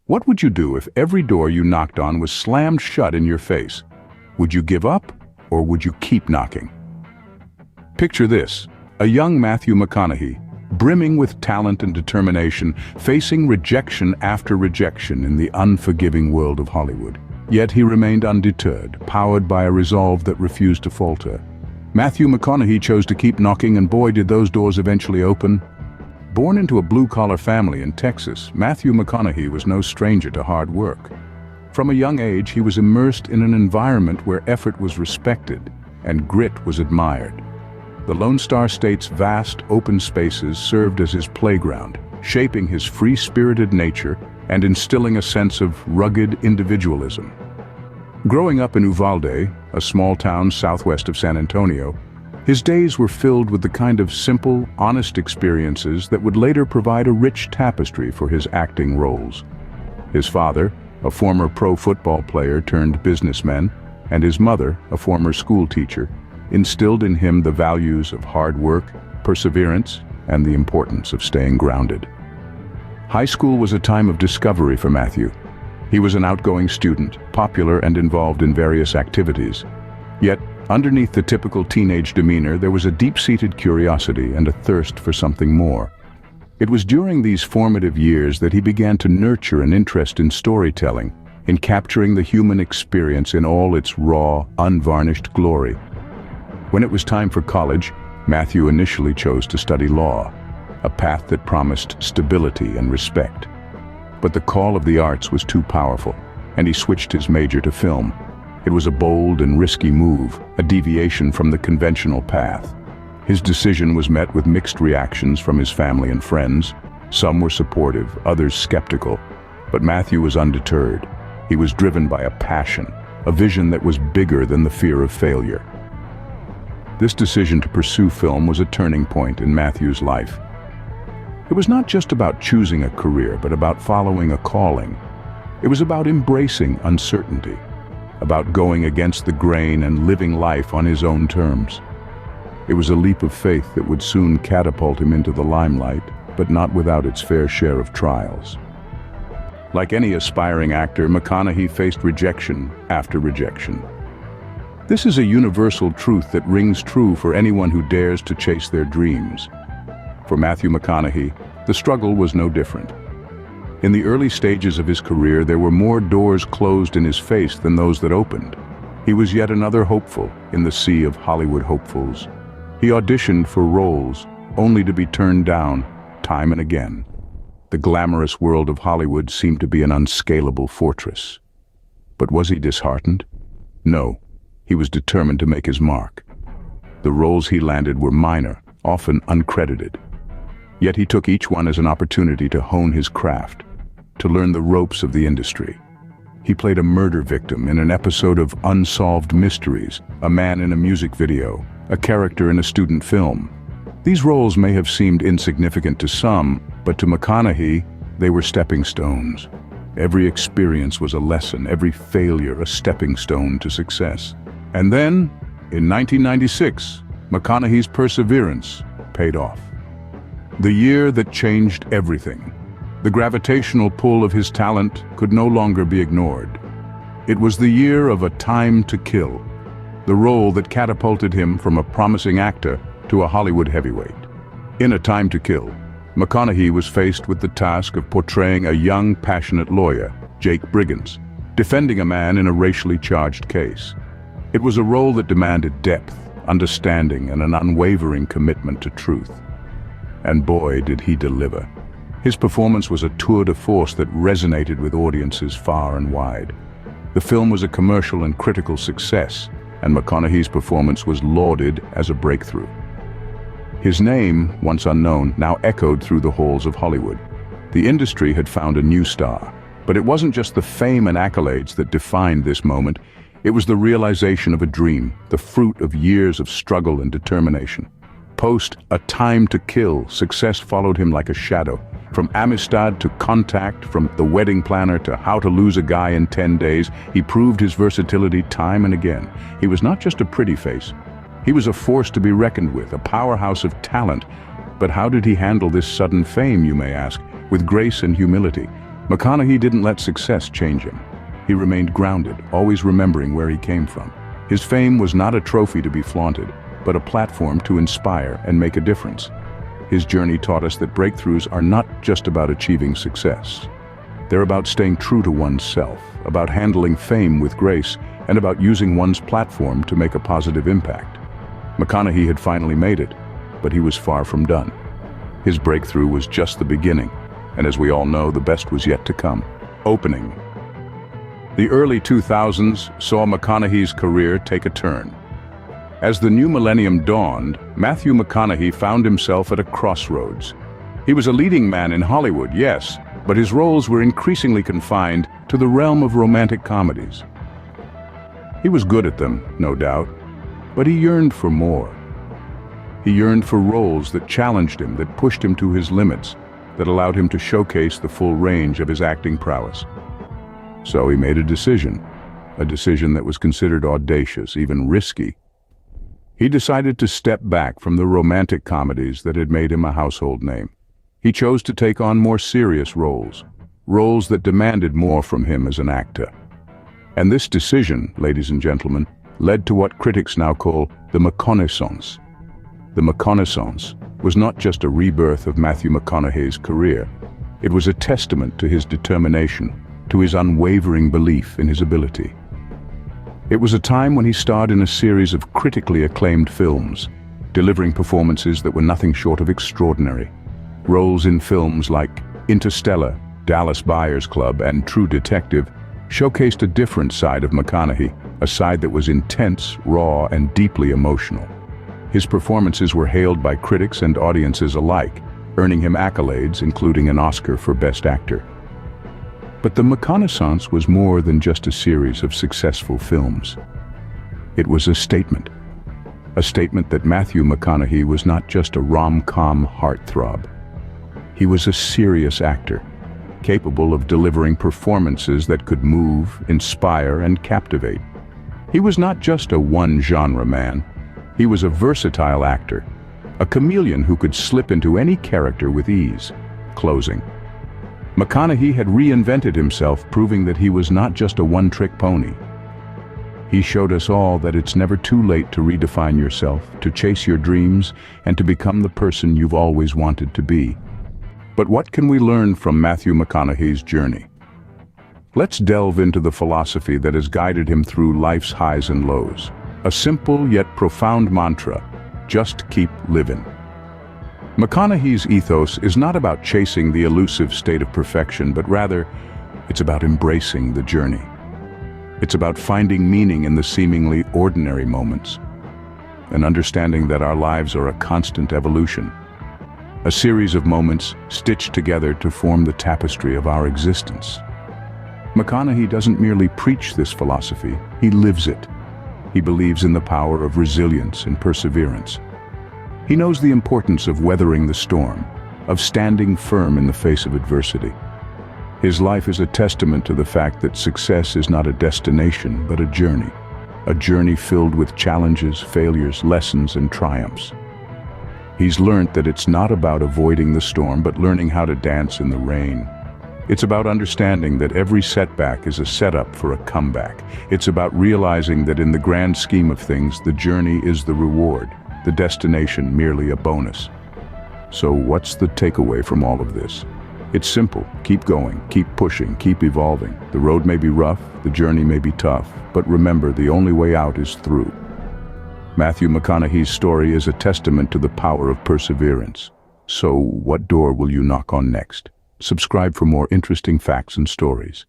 What would you do if every door you knocked on was slammed shut in your face? Would you give up, or would you keep knocking? Picture this, a young Matthew McConaughey, brimming with talent and determination, facing rejection after rejection in the unforgiving world of Hollywood. Yet he remained undeterred, powered by a resolve that refused to falter. Matthew McConaughey chose to keep knocking, and boy, did those doors eventually open. Born into a blue-collar family in Texas, Matthew McConaughey was no stranger to hard work. From a young age, he was immersed in an environment where effort was respected and grit was admired. The Lone Star State's vast, open spaces served as his playground, shaping his free-spirited nature and instilling a sense of rugged individualism. Growing up in Uvalde, a small town southwest of San Antonio, his days were filled with the kind of simple, honest experiences that would later provide a rich tapestry for his acting roles. His father, a former pro football player turned businessman, and his mother, a former school teacher, instilled in him the values of hard work, perseverance, and the importance of staying grounded. High school was a time of discovery for Matthew. He was an outgoing student, popular and involved in various activities. Yet, underneath the typical teenage demeanor, there was a deep-seated curiosity and a thirst for something more. It was during these formative years that he began to nurture an interest in storytelling, in capturing the human experience in all its raw, unvarnished glory. When it was time for college, Matthew initially chose to study law, a path that promised stability and respect. But the call of the arts was too powerful, and he switched his major to film. It was a bold and risky move, a deviation from the conventional path. His decision was met with mixed reactions from his family and friends. Some were supportive, others skeptical, but Matthew was undeterred. He was driven by a passion, a vision that was bigger than the fear of failure. This decision to pursue film was a turning point in Matthew's life. It was not just about choosing a career, but about following a calling. It was about embracing uncertainty, about going against the grain and living life on his own terms. It was a leap of faith that would soon catapult him into the limelight, but not without its fair share of trials. Like any aspiring actor, McConaughey faced rejection after rejection. This is a universal truth that rings true for anyone who dares to chase their dreams. For Matthew McConaughey, the struggle was no different. In the early stages of his career, there were more doors closed in his face than those that opened. He was yet another hopeful in the sea of Hollywood hopefuls. He auditioned for roles, only to be turned down time and again. The glamorous world of Hollywood seemed to be an unscalable fortress. But was he disheartened? No, he was determined to make his mark. The roles he landed were minor, often uncredited. Yet he took each one as an opportunity to hone his craft, to learn the ropes of the industry. He played a murder victim in an episode of Unsolved Mysteries, a man in a music video, a character in a student film. These roles may have seemed insignificant to some, but to McConaughey, they were stepping stones. Every experience was a lesson, every failure a stepping stone to success. And then, in 1996, McConaughey's perseverance paid off. The year that changed everything. The gravitational pull of his talent could no longer be ignored. It was the year of A Time to Kill, the role that catapulted him from a promising actor to a Hollywood heavyweight. In A Time to Kill, McConaughey was faced with the task of portraying a young, passionate lawyer, Jake Briggins, defending a man in a racially charged case. It was a role that demanded depth, understanding, and an unwavering commitment to truth. And boy, did he deliver. His performance was a tour de force that resonated with audiences far and wide. The film was a commercial and critical success, and McConaughey's performance was lauded as a breakthrough. His name, once unknown, now echoed through the halls of Hollywood. The industry had found a new star, but it wasn't just the fame and accolades that defined this moment. It was the realization of a dream, the fruit of years of struggle and determination. Post A Time to Kill, success followed him like a shadow. From Amistad to Contact, from The Wedding Planner to How to Lose a Guy in 10 Days, he proved his versatility time and again. He was not just a pretty face. He was a force to be reckoned with, a powerhouse of talent. But how did he handle this sudden fame, you may ask? With grace and humility. McConaughey didn't let success change him. He remained grounded, always remembering where he came from. His fame was not a trophy to be flaunted, but a platform to inspire and make a difference. His journey taught us that breakthroughs are not just about achieving success. They're about staying true to oneself, about handling fame with grace, and about using one's platform to make a positive impact. McConaughey had finally made it, but he was far from done. His breakthrough was just the beginning, and as we all know, the best was yet to come. Opening. The early 2000s saw McConaughey's career take a turn. As the new millennium dawned, Matthew McConaughey found himself at a crossroads. He was a leading man in Hollywood, yes, but his roles were increasingly confined to the realm of romantic comedies. He was good at them, no doubt, but he yearned for more. He yearned for roles that challenged him, that pushed him to his limits, that allowed him to showcase the full range of his acting prowess. So he made a decision that was considered audacious, even risky. He decided to step back from the romantic comedies that had made him a household name. He chose to take on more serious roles that demanded more from him as an actor. And this decision, ladies and gentlemen, led to what critics now call the McConaissance. The McConaissance was not just a rebirth of Matthew McConaughey's career. It was a testament to his determination, to his unwavering belief in his ability. It was a time when he starred in a series of critically acclaimed films, delivering performances that were nothing short of extraordinary. Roles in films like Interstellar, Dallas Buyers Club, and True Detective showcased a different side of McConaughey, a side that was intense, raw, and deeply emotional. His performances were hailed by critics and audiences alike, earning him accolades, including an Oscar for Best Actor. But the McConaissance was more than just a series of successful films. It was a statement that Matthew McConaughey was not just a rom-com heartthrob. He was a serious actor, capable of delivering performances that could move, inspire, and captivate. He was not just a one-genre man. He was a versatile actor, a chameleon who could slip into any character with ease. Closing. McConaughey had reinvented himself, proving that he was not just a one-trick pony. He showed us all that it's never too late to redefine yourself, to chase your dreams, and to become the person you've always wanted to be. But what can we learn from Matthew McConaughey's journey? Let's delve into the philosophy that has guided him through life's highs and lows. A simple yet profound mantra: just keep living. McConaughey's ethos is not about chasing the elusive state of perfection, but rather, it's about embracing the journey. It's about finding meaning in the seemingly ordinary moments, and understanding that our lives are a constant evolution, a series of moments stitched together to form the tapestry of our existence. McConaughey doesn't merely preach this philosophy, he lives it. He believes in the power of resilience and perseverance. He knows the importance of weathering the storm, of standing firm in the face of adversity. His life is a testament to the fact that success is not a destination, but a journey filled with challenges, failures, lessons, and triumphs. He's learned that it's not about avoiding the storm, but learning how to dance in the rain. It's about understanding that every setback is a setup for a comeback. It's about realizing that in the grand scheme of things, the journey is the reward, the destination merely a bonus. So what's the takeaway from all of this? It's simple. Keep going, keep pushing, keep evolving. The road may be rough, the journey may be tough, but remember, the only way out is through. Matthew McConaughey's story is a testament to the power of perseverance. So what door will you knock on next? Subscribe for more interesting facts and stories.